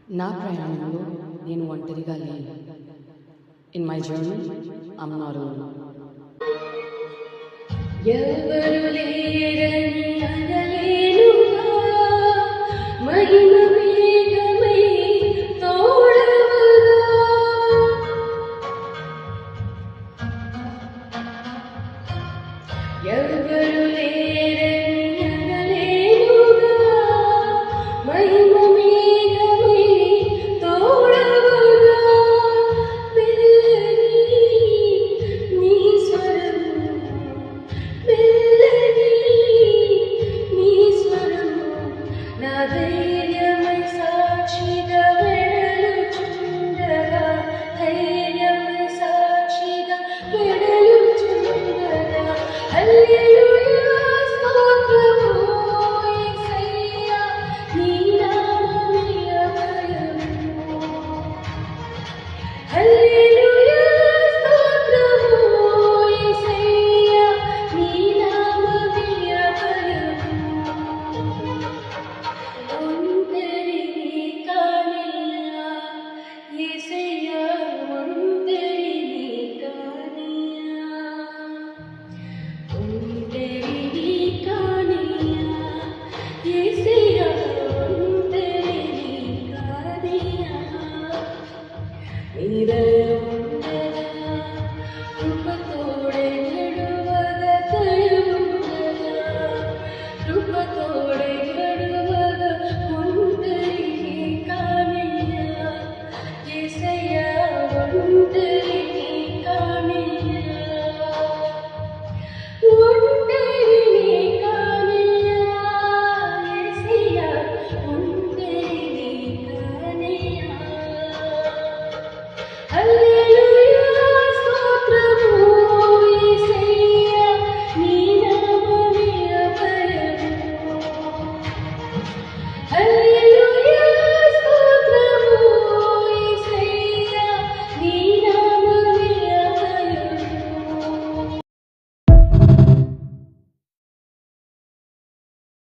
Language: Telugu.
నా ప్రయాణంలో నేను ఒంటరిగా లేను. In my journey I'm not alone. ఎవరు లేరని అనలేనుగా, మహిమ మేఘమై తోడవగా. ఎవరు లేరని అనలేనుగా, మహిమ మేఘమై తోడవగా. పిల్లని నీ స్వరము, పిల్లని నీ స్వరము, నా ధైర్యమై సాక్షిగా వెడలుచుండగా, ధైర్యమై సాక్షిగా వెడలుచుండగా. హల్లెలూయా స్తోత్రము యేసయ్యా, నీ నామమే అభయము. హల్లెలూయా స్తోత్రము యేసయ్యా, నీ నామమే అభయము. ఒంటరిని కానయ్యా యేసయ్యా, ఒంటరిని కానయ్యా, ఒంటరిని కానయ్యా యేసయ్యా, ఒంటరిని కానయ్యా. నిరయుండగా కృపతోడే నడువగా, దయయుండగా కృపతోడే నడువగా, ఒంటరిని కానయ్యా యేసయ్యా, ఒంటరిని కానయ్యా, ఒంటరిని కానయ్యా యేసయ్యా, ఒంటరిని కానయ్యా. హల్లెలూయా స్తోత్రము యేసయ్యా, నీ నామమే అభయము. హల్లెలూయా